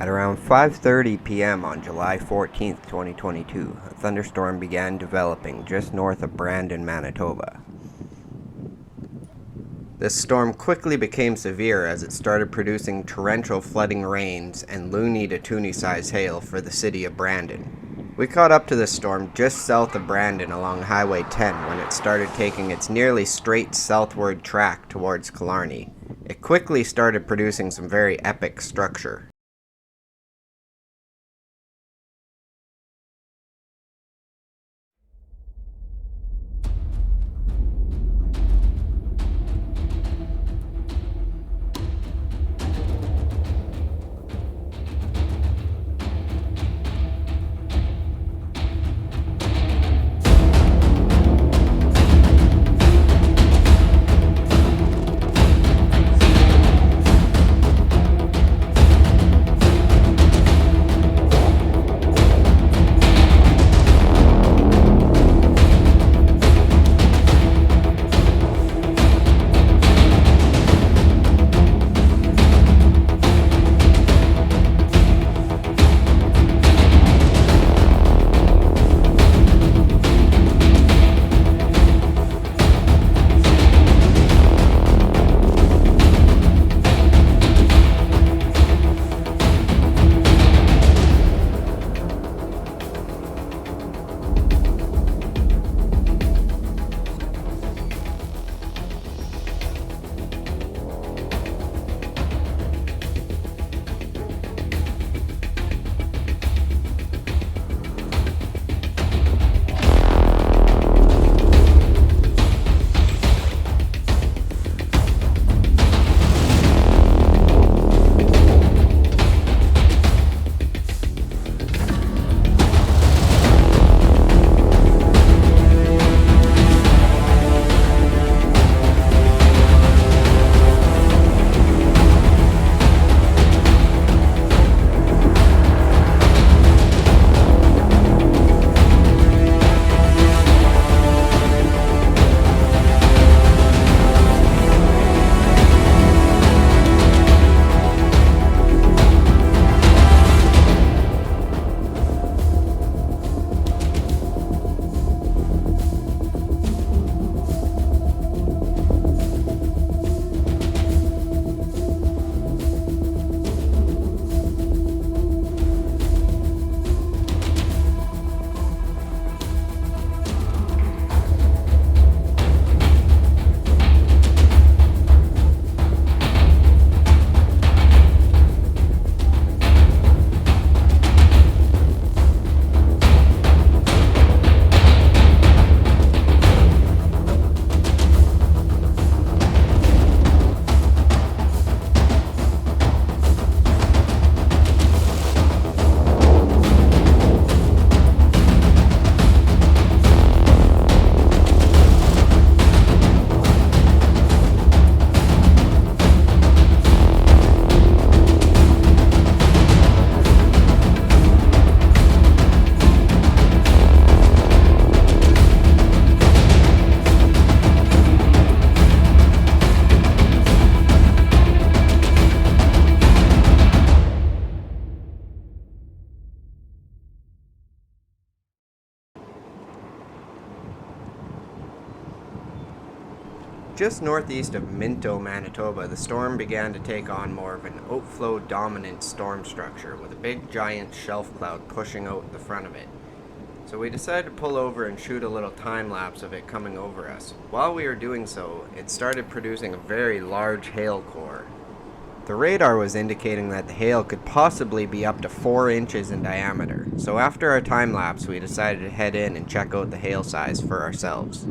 At around 5:30 p.m. on July 14th, 2022, a thunderstorm began developing just north of Brandon, Manitoba. This storm quickly became severe as it started producing torrential flooding rains and loony to toonie-sized hail for the city of Brandon. We caught up to this storm just south of Brandon along Highway 10 when it started taking its nearly straight southward track towards Killarney. It quickly started producing some very epic structure. Just northeast of Minto, Manitoba, the storm began to take on more of an outflow dominant storm structure with a big giant shelf cloud pushing out the front of it. So we decided to pull over and shoot a little time lapse of it coming over us. While we were doing so, it started producing a very large hail core. The radar was indicating that the hail could possibly be up to 4 inches in diameter, so after our time lapse we decided to head in and check out the hail size for ourselves.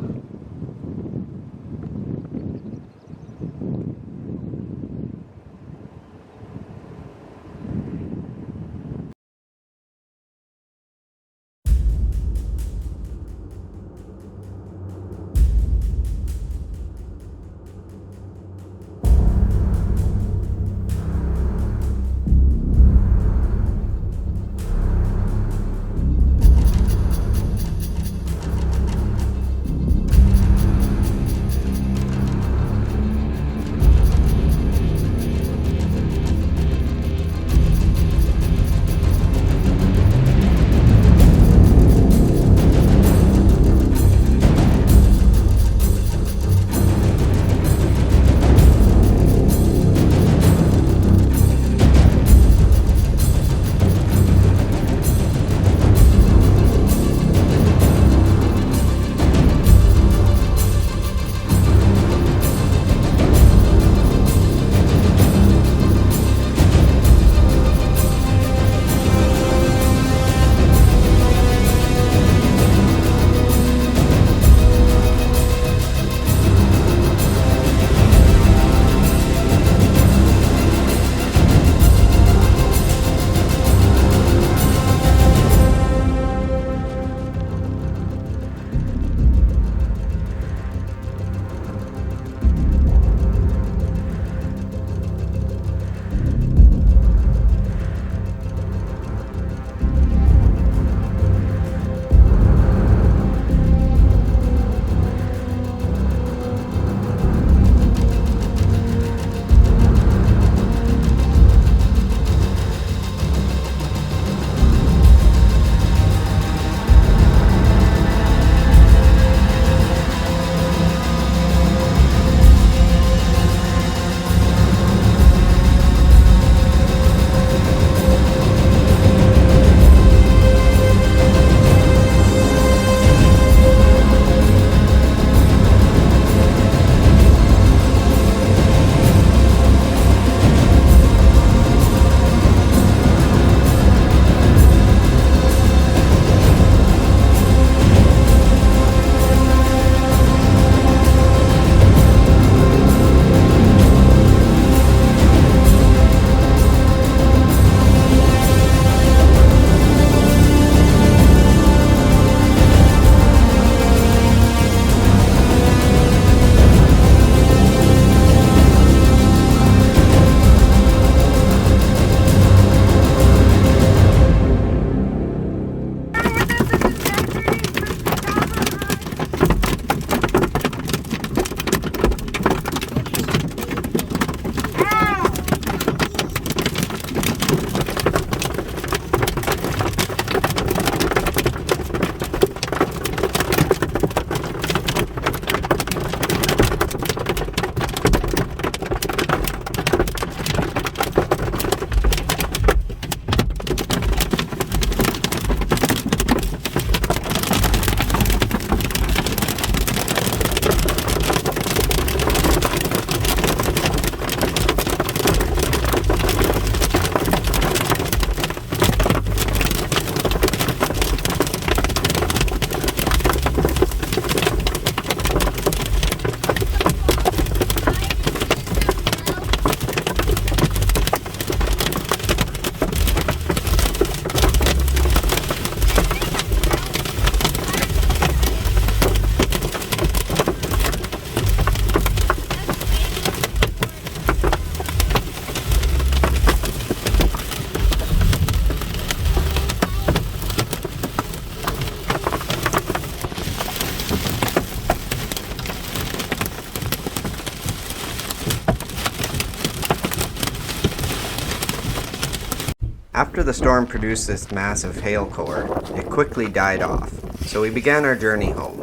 After the storm produced this massive hail core, it quickly died off, so we began our journey home.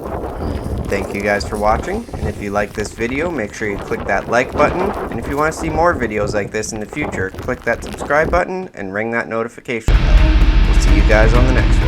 Thank you guys for watching, and if you like this video, make sure you click that like button, and if you want to see more videos like this in the future, click that subscribe button and ring that notification bell. We'll see you guys on the next one.